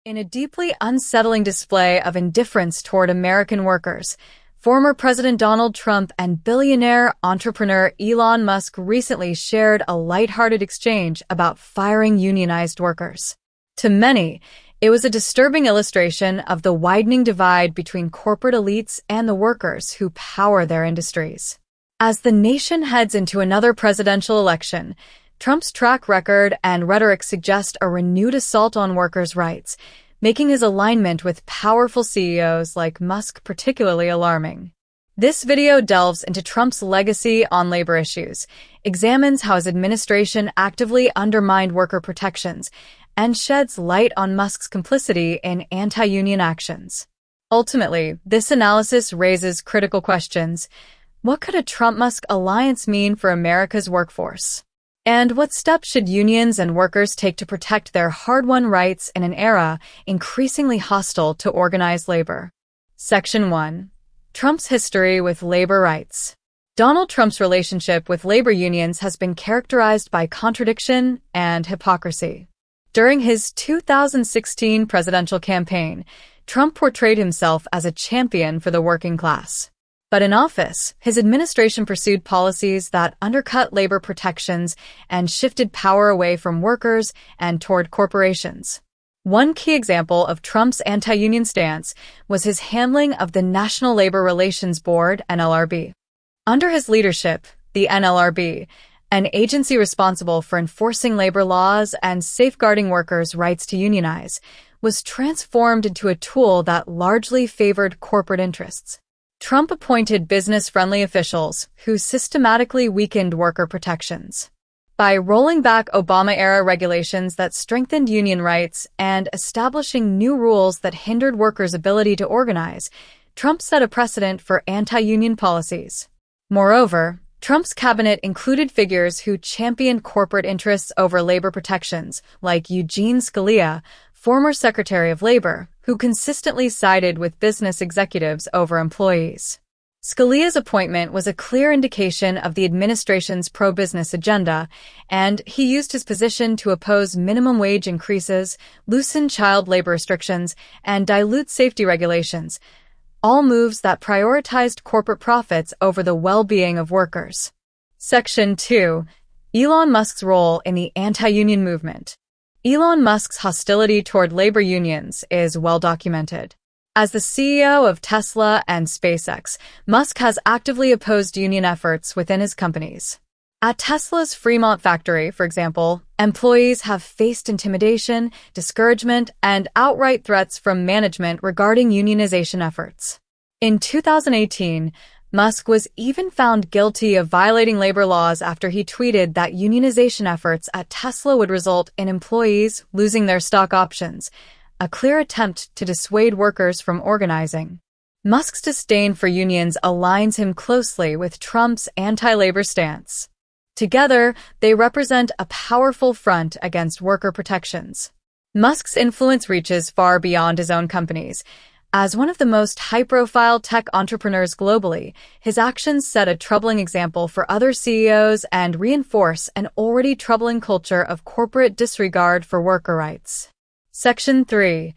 In a deeply unsettling display of indifference toward American workers, former President Donald Trump and billionaire entrepreneur Elon Musk recently shared a lighthearted exchange about firing unionized workers. To many, it was a disturbing illustration of the widening divide between corporate elites and the workers who power their industries. As the nation heads into another presidential election, Trump's track record and rhetoric suggest a renewed assault on workers' rights, making his alignment with powerful CEOs like Musk particularly alarming. This video delves into Trump's legacy on labor issues, examines how his administration actively undermined worker protections, and sheds light on Musk's complicity in anti-union actions. Ultimately, this analysis raises critical questions. What could a Trump-Musk alliance mean for America's workforce? And what steps should unions and workers take to protect their hard-won rights in an era increasingly hostile to organized labor? Section 1. Trump's history with labor rights. Donald Trump's relationship with labor unions has been characterized by contradiction and hypocrisy. During his 2016 presidential campaign, Trump portrayed himself as a champion for the working class. But in office, his administration pursued policies that undercut labor protections and shifted power away from workers and toward corporations. One key example of Trump's anti-union stance was his handling of the National Labor Relations Board, NLRB. Under his leadership, the NLRB, an agency responsible for enforcing labor laws and safeguarding workers' rights to unionize, was transformed into a tool that largely favored corporate interests. Trump appointed business-friendly officials who systematically weakened worker protections. By rolling back Obama-era regulations that strengthened union rights and establishing new rules that hindered workers' ability to organize, Trump set a precedent for anti-union policies. Moreover, Trump's cabinet included figures who championed corporate interests over labor protections, like Eugene Scalia, former Secretary of Labor, who consistently sided with business executives over employees. Scalia's appointment was a clear indication of the administration's pro-business agenda, and he used his position to oppose minimum wage increases, loosen child labor restrictions, and dilute safety regulations, all moves that prioritized corporate profits over the well-being of workers. Section 2. Elon Musk's role in the anti-union movement. Elon Musk's hostility toward labor unions is well documented. As the CEO of Tesla and SpaceX, Musk has actively opposed union efforts within his companies. At Tesla's Fremont factory, for example, employees have faced intimidation, discouragement, and outright threats from management regarding unionization efforts. In 2018, Musk was even found guilty of violating labor laws after he tweeted that unionization efforts at Tesla would result in employees losing their stock options, a clear attempt to dissuade workers from organizing. Musk's disdain for unions aligns him closely with Trump's anti-labor stance. Together, they represent a powerful front against worker protections. Musk's influence reaches far beyond his own companies. As one of the most high-profile tech entrepreneurs globally, his actions set a troubling example for other CEOs and reinforce an already troubling culture of corporate disregard for worker rights. Section 3.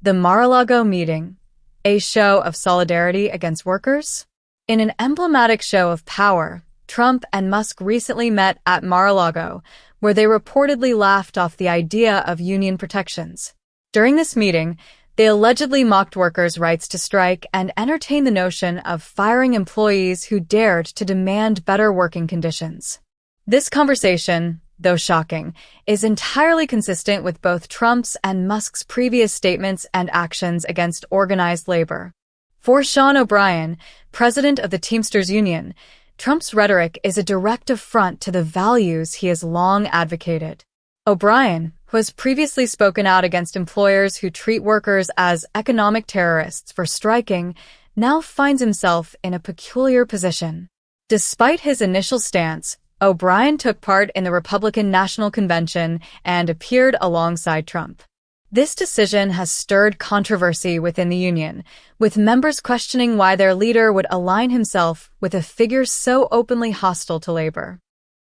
The MaraLago Meeting. A show of solidarity against workers? In an emblematic show of power, Trump and Musk recently met at MaraLago, where they reportedly laughed off the idea of union protections. During this meeting, they allegedly mocked workers' rights to strike and entertained the notion of firing employees who dared to demand better working conditions. This conversation, though shocking, is entirely consistent with both Trump's and Musk's previous statements and actions against organized labor. For Sean O'Brien, president of the Teamsters Union, Trump's rhetoric is a direct affront to the values he has long advocated. O'Brien, who has previously spoken out against employers who treat workers as economic terrorists for striking, now finds himself in a peculiar position. Despite his initial stance, O'Brien took part in the Republican National Convention and appeared alongside Trump. This decision has stirred controversy within the union, with members questioning why their leader would align himself with a figure so openly hostile to labor.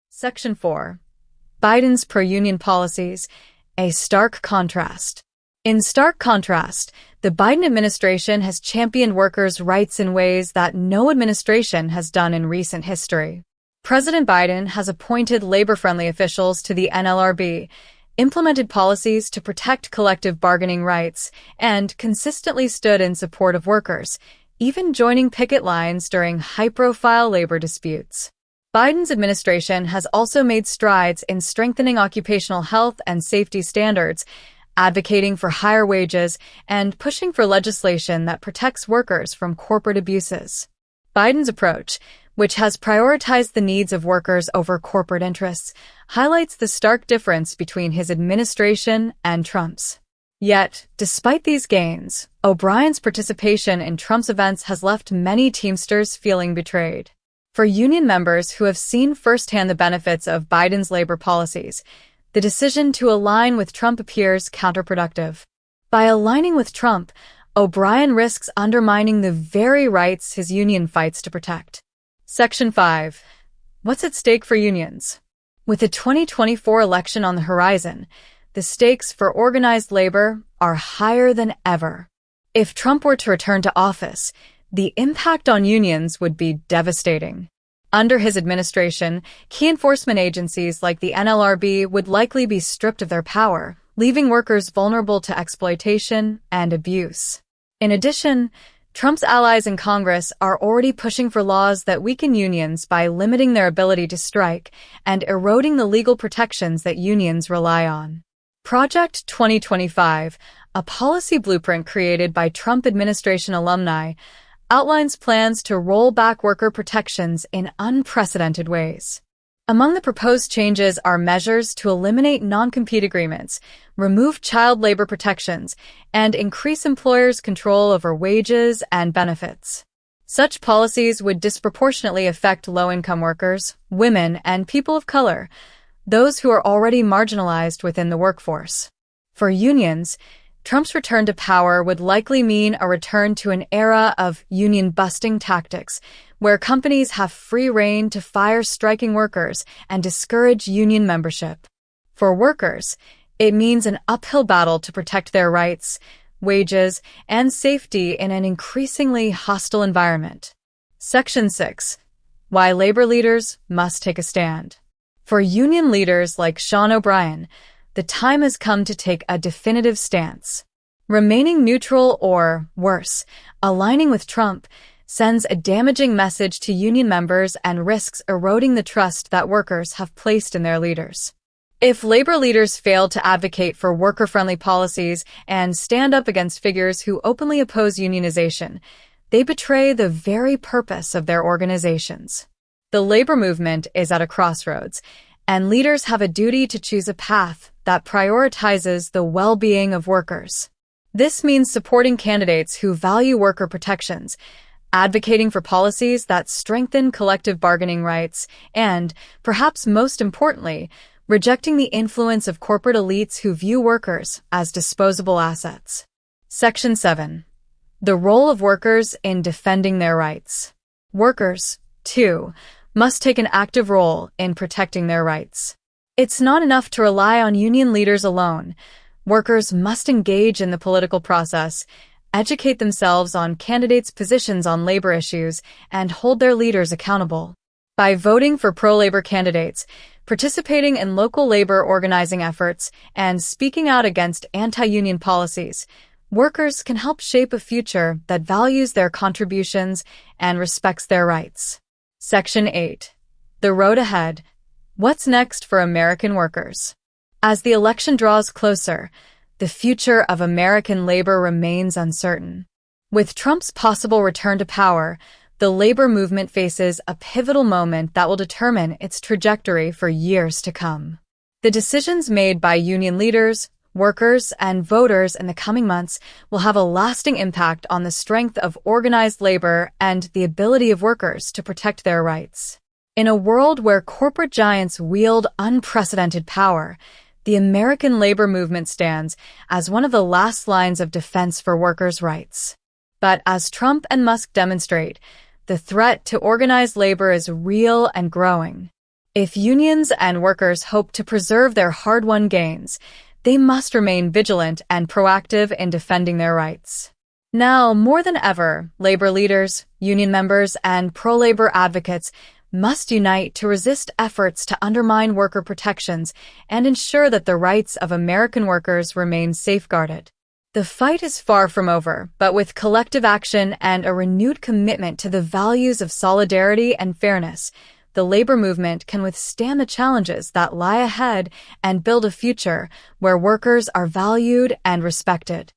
Section 4. Biden's pro-union policies, a stark contrast. In stark contrast, the Biden administration has championed workers' rights in ways that no administration has done in recent history. President Biden has appointed labor-friendly officials to the NLRB, implemented policies to protect collective bargaining rights, and consistently stood in support of workers, even joining picket lines during high-profile labor disputes. Biden's administration has also made strides in strengthening occupational health and safety standards, advocating for higher wages, and pushing for legislation that protects workers from corporate abuses. Biden's approach, which has prioritized the needs of workers over corporate interests, highlights the stark difference between his administration and Trump's. Yet, despite these gains, O'Brien's participation in Trump's events has left many Teamsters feeling betrayed. For union members who have seen firsthand the benefits of Biden's labor policies, the decision to align with Trump appears counterproductive. By aligning with Trump, O'Brien risks undermining the very rights his union fights to protect. Section 5. What's at stake for unions? With the 2024 election on the horizon, the stakes for organized labor are higher than ever. If Trump were to return to office, the impact on unions would be devastating. Under his administration, key enforcement agencies like the NLRB would likely be stripped of their power, leaving workers vulnerable to exploitation and abuse. In addition, Trump's allies in Congress are already pushing for laws that weaken unions by limiting their ability to strike and eroding the legal protections that unions rely on. Project 2025, a policy blueprint created by Trump administration alumni, outlines plans to roll back worker protections in unprecedented ways. Among the proposed changes are measures to eliminate non-compete agreements, remove child labor protections, and increase employers' control over wages and benefits. Such policies would disproportionately affect low-income workers, women, and people of color, those who are already marginalized within the workforce. For unions, Trump's return to power would likely mean a return to an era of union-busting tactics, where companies have free rein to fire striking workers and discourage union membership. For workers, it means an uphill battle to protect their rights, wages, and safety in an increasingly hostile environment. Section 6. Why labor leaders must take a stand. For union leaders like Sean O'Brien, the time has come to take a definitive stance. Remaining neutral or, worse, aligning with Trump sends a damaging message to union members and risks eroding the trust that workers have placed in their leaders. If labor leaders fail to advocate for worker-friendly policies and stand up against figures who openly oppose unionization, they betray the very purpose of their organizations. The labor movement is at a crossroads, and leaders have a duty to choose a path that prioritizes the well-being of workers. This means supporting candidates who value worker protections, advocating for policies that strengthen collective bargaining rights, and, perhaps most importantly, rejecting the influence of corporate elites who view workers as disposable assets. Section 7. The role of workers in defending their rights. Workers, too, must take an active role in protecting their rights. It's not enough to rely on union leaders alone. Workers must engage in the political process, educate themselves on candidates' positions on labor issues, and hold their leaders accountable. By voting for pro-labor candidates, participating in local labor organizing efforts, and speaking out against anti-union policies, workers can help shape a future that values their contributions and respects their rights. Section 8. The road ahead. What's next for American workers? As the election draws closer, the future of American labor remains uncertain. With Trump's possible return to power, the labor movement faces a pivotal moment that will determine its trajectory for years to come. The decisions made by union leaders, workers, and voters in the coming months will have a lasting impact on the strength of organized labor and the ability of workers to protect their rights. In a world where corporate giants wield unprecedented power, the American labor movement stands as one of the last lines of defense for workers' rights. But as Trump and Musk demonstrate, the threat to organized labor is real and growing. If unions and workers hope to preserve their hard-won gains, they must remain vigilant and proactive in defending their rights. Now, more than ever, labor leaders, union members, and pro-labor advocates must unite to resist efforts to undermine worker protections and ensure that the rights of American workers remain safeguarded. The fight is far from over, but with collective action and a renewed commitment to the values of solidarity and fairness, the labor movement can withstand the challenges that lie ahead and build a future where workers are valued and respected.